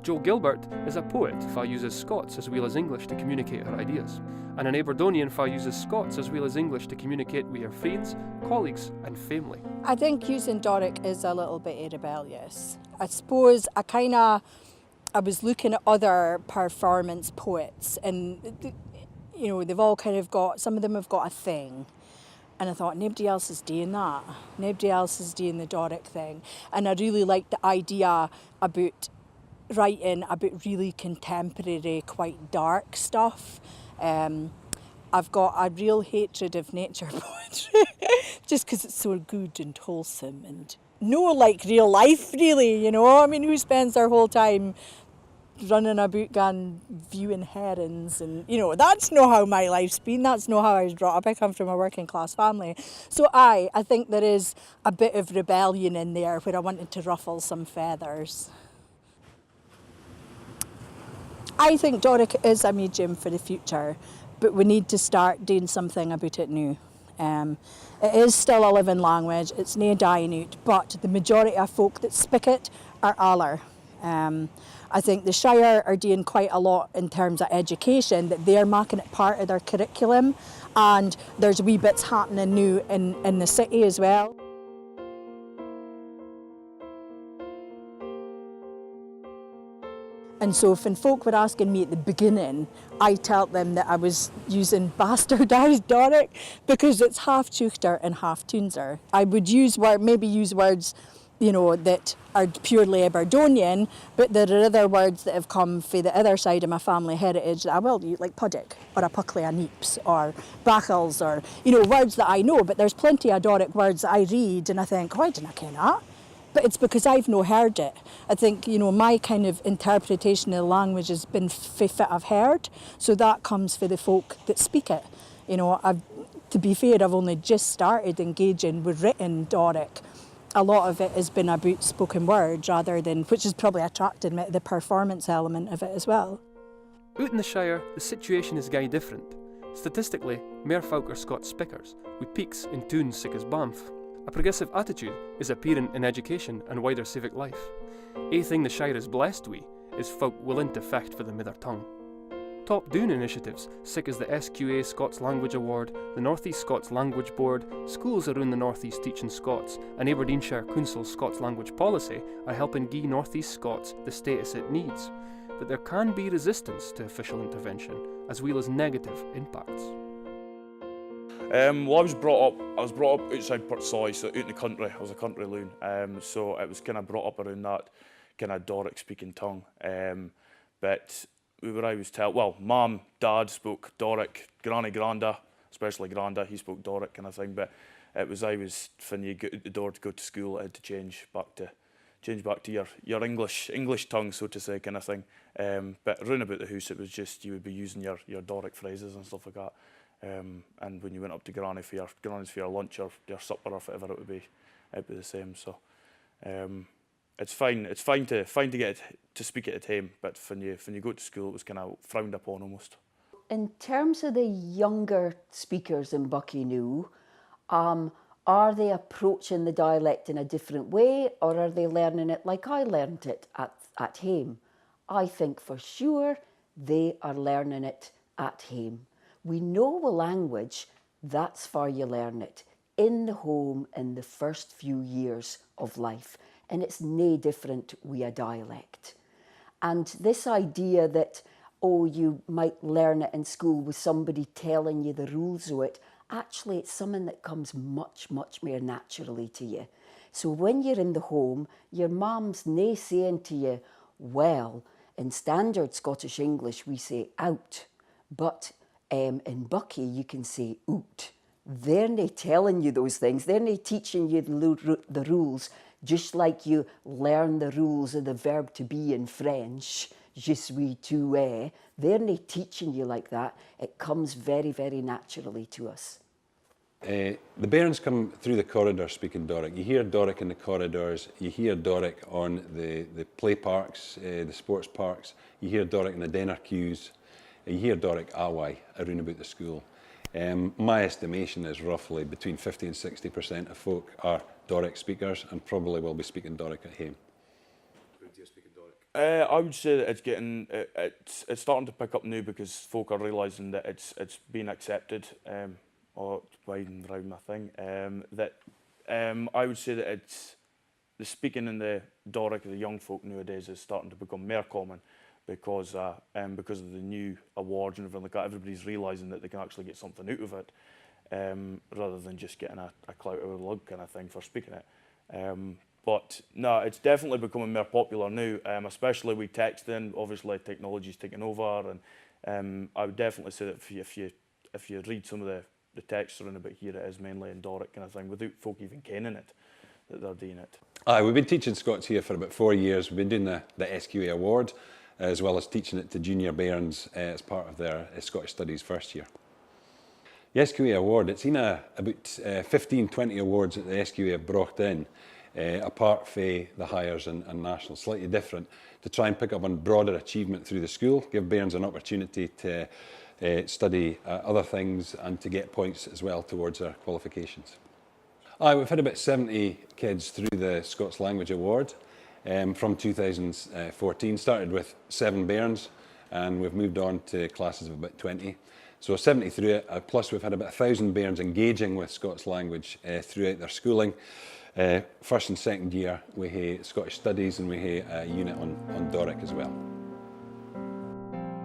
Jo Gilbert is a poet who uses Scots as well as English to communicate her ideas, and an Aberdonian who uses Scots as well as English to communicate with her friends, colleagues and family. I think using Doric is a little bit rebellious. I suppose I was looking at other performance poets and you know, they've all kind of got, some of them have got a thing. And I thought, nobody else is doing that. Nobody else is doing the Doric thing. And I really liked the idea about writing about really contemporary, quite dark stuff. I've got a real hatred of nature poetry, just because it's so good and wholesome and no like real life really, you know. I mean, who spends their whole time running about going viewing herons, and you know, that's not how my life's been, that's not how I was brought up. I come from a working class family. So I think there is a bit of rebellion in there where I wanted to ruffle some feathers. I think Doric is a medium for the future, but we need to start doing something about it now. It is still a living language, it's nae dying out, but the majority of folk that speak it are aller. I think the Shire are doing quite a lot in terms of education, that they're making it part of their curriculum, and there's wee bits happening now in the city as well. And so when folk were asking me at the beginning, I told them that I was using bastardised Doric because it's half Tuchter and half Toonser. I would maybe use words, you know, that are purely Aberdonian, but there are other words that have come from the other side of my family heritage that I will use, like puddick or a puckly a neeps or bachels, or, you know, words that I know, but there's plenty of Doric words that I read and I think, why didn't I ken that? But it's because I've no heard it. I think, you know, my kind of interpretation of the language has been fae fit I've heard, so that comes for the folk that speak it. You know, to be fair, I've only just started engaging with written Doric. A lot of it has been about spoken word rather than, which has probably attracted me to the performance element of it as well. Out in the Shire, the situation is gae different. Statistically, mair folk are Scots speakers, with peaks in tunes sic as Banff. A progressive attitude is apparent in education and wider civic life. A thing the Shire is blessed with is folk willing to fecht for the mother tongue. Top-down initiatives, such as the SQA Scots Language Award, the North East Scots Language Board, schools around the North East teaching Scots, and Aberdeenshire Council's Scots Language Policy are helping gie North East Scots the status it needs. But there can be resistance to official intervention, as well as negative impacts. Well, I was brought up outside Portsoy, so out in the country. I was a country loon, so it was kind of brought up around that kind of Doric speaking tongue. But where I was told, well, Mum, Dad spoke Doric, Granny, Granda, especially Granda, he spoke Doric kind of thing. But it was when you get out the door to go to school, I had to change back to your English tongue, so to say, kind of thing. But round about the house, it was just you would be using your Doric phrases and stuff like that. And when you went up to Granny's for your lunch or your supper or whatever, it'd be the same. So it's fine. It's fine to get to speak it at home, but when you go to school, it was kind of frowned upon almost. In terms of the younger speakers in Buckie now, are they approaching the dialect in a different way, or are they learning it like I learned it at home? I think for sure they are learning it at home. We know a language, that's for you learn it, in the home in the first few years of life. And it's nae different with a dialect. And this idea that, oh, you might learn it in school with somebody telling you the rules of it, actually it's something that comes much, much more naturally to you. So when you're in the home, your mum's nae saying to you, well, in standard Scottish English we say out, but in Buckie you can say oot. They're nae telling you those things, they're nae teaching you the rules, just like you learn the rules of the verb to be in French, je suis, tu es. They're nae teaching you like that. It comes very, very naturally to us. The bairns come through the corridor speaking Doric. You hear Doric in the corridors, you hear Doric on the play parks, the sports parks, you hear Doric in the dinner queues, you hear Doric away around about the school. My estimation is roughly between 50 and 60% of folk are Doric speakers and probably will be speaking Doric at home. I would say that it's starting to pick up now because folk are realising that it's being accepted, or winding round my thing. I would say that the speaking in the Doric of the young folk nowadays is starting to become more common because of the new awards and everything like that. Everybody's realising that they can actually get something out of it, rather than just getting a clout out of the lug kind of thing for speaking it. But no, it's definitely becoming more popular now, especially with texting. Obviously, technology's taking over, and I would definitely say that if you read some of the texts around about here, it is mainly in Doric kind of thing, without folk even kenning it, that they're doing it. We've been teaching Scots here for about 4 years. We've been doing the SQA award, as well as teaching it to junior bairns as part of their Scottish Studies first year. The SQA award, it's seen about 15-20 awards that the SQA have brought in, apart from the Highers and National, slightly different, to try and pick up on broader achievement through the school, give bairns an opportunity to study other things and to get points as well towards their qualifications. We've had about 70 kids through the Scots Language Award from 2014. Started with 7 bairns and we've moved on to classes of about 20. So 70 through it, plus we've had about 1,000 bairns engaging with Scots language throughout their schooling. First and second year we have Scottish Studies and we have a unit on Doric as well.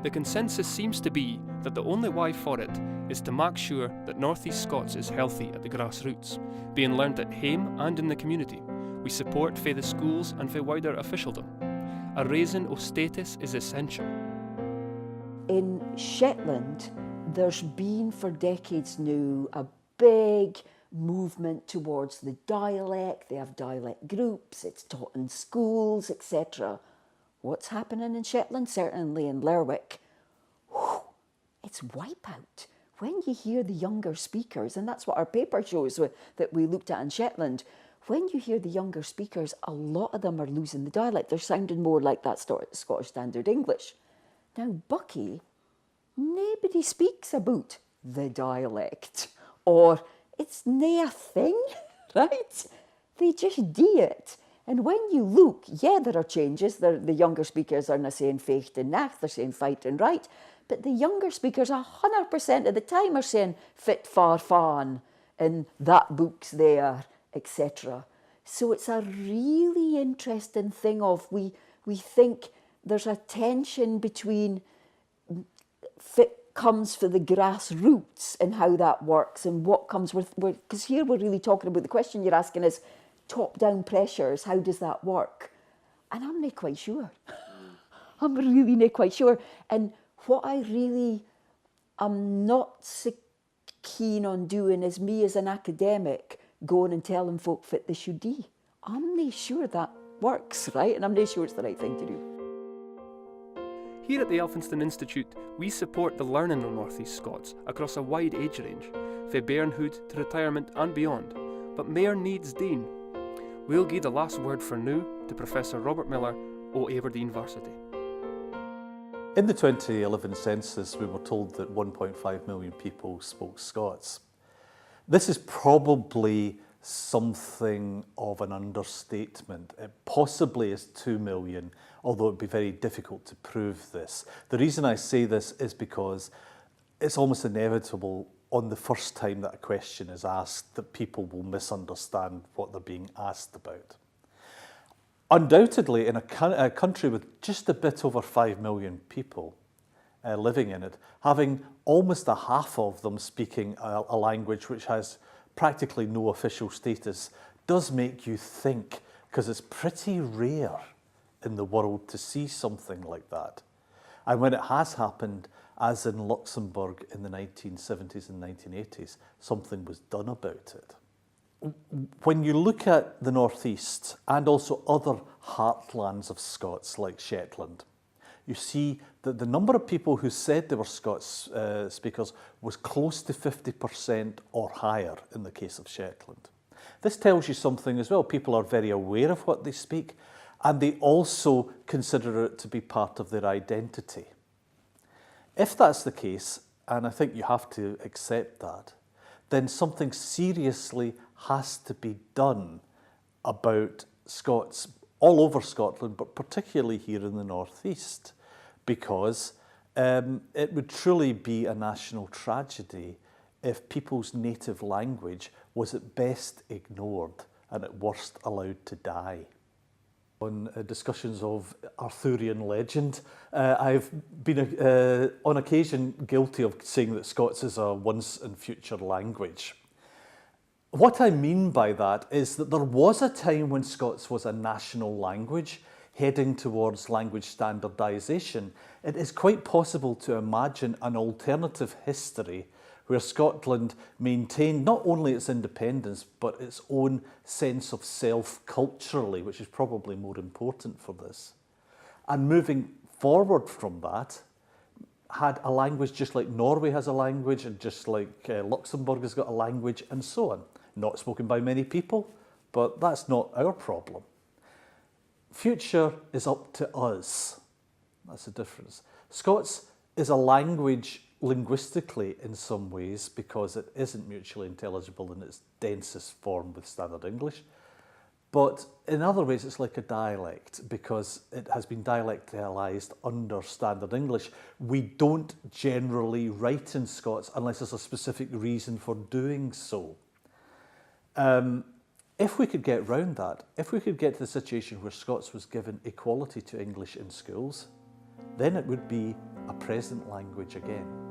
The consensus seems to be that the only way for it is to make sure that North East Scots is healthy at the grassroots, being learnt at home and in the community. We support for the schools and for wider officialdom. A raising of status is essential. In Shetland, there's been for decades now a big movement towards the dialect. They have dialect groups, it's taught in schools, etc. What's happening in Shetland? Certainly in Lerwick. Whew, it's wipeout. When you hear the younger speakers, and that's what our paper shows that we looked at in Shetland, when you hear the younger speakers, a lot of them are losing the dialect. They're sounding more like that Scottish Standard English. Now, Buckie, nobody speaks about the dialect, or it's nae a thing, right? They just do it. And when you look, yeah, there are changes. The younger speakers are not saying fecht and nach, they're saying fight and right. But the younger speakers 100% of the time are saying fit far fan and that book's there, etc. So it's a really interesting thing of we think there's a tension between fit comes for the grassroots and how that works and what comes with, because here we're really talking about, the question you're asking is top-down pressures, how does that work? And I'm not quite sure. I'm really not quite sure. And what I really am not so keen on doing is me as an academic going and telling folk that they should do. I'm not sure that works, right? And I'm not sure it's the right thing to do. Here at the Elphinstone Institute, we support the learning of North East Scots across a wide age range, from bairnhood to retirement and beyond, but mair needs doing. We'll give the last word for now to Professor Robert Millar of Aberdeen Varsity. In the 2011 census, we were told that 1.5 million people spoke Scots. This is probably something of an understatement. It possibly is 2 million, although it would be very difficult to prove this. The reason I say this is because it's almost inevitable on the first time that a question is asked that people will misunderstand what they're being asked about. Undoubtedly, in a country with just a bit over 5 million people living in it, having almost a half of them speaking a language which has practically no official status does make you think, because it's pretty rare in the world to see something like that. And when it has happened, as in Luxembourg in the 1970s and 1980s, something was done about it. When you look at the North East and also other heartlands of Scots like Shetland, you see that the number of people who said they were Scots speakers was close to 50% or higher in the case of Shetland. This tells you something as well. People are very aware of what they speak, and they also consider it to be part of their identity. If that's the case, and I think you have to accept that, then something seriously has to be done about Scots all over Scotland, but particularly here in the northeast, because it would truly be a national tragedy if people's native language was at best ignored and at worst allowed to die. On discussions of Arthurian legend, I've been on occasion guilty of saying that Scots is a once and future language. What I mean by that is that there was a time when Scots was a national language, heading towards language standardisation. It is quite possible to imagine an alternative history where Scotland maintained not only its independence, but its own sense of self culturally, which is probably more important for this. And moving forward from that, had a language just like Norway has a language, and just like Luxembourg has got a language, and so on. Not spoken by many people, but that's not our problem. Future is up to us. That's the difference. Scots is a language linguistically in some ways because it isn't mutually intelligible in its densest form with Standard English. But in other ways, it's like a dialect because it has been dialectalised under Standard English. We don't generally write in Scots unless there's a specific reason for doing so. If we could get round that, if we could get to the situation where Scots was given equality to English in schools, then it would be a present language again.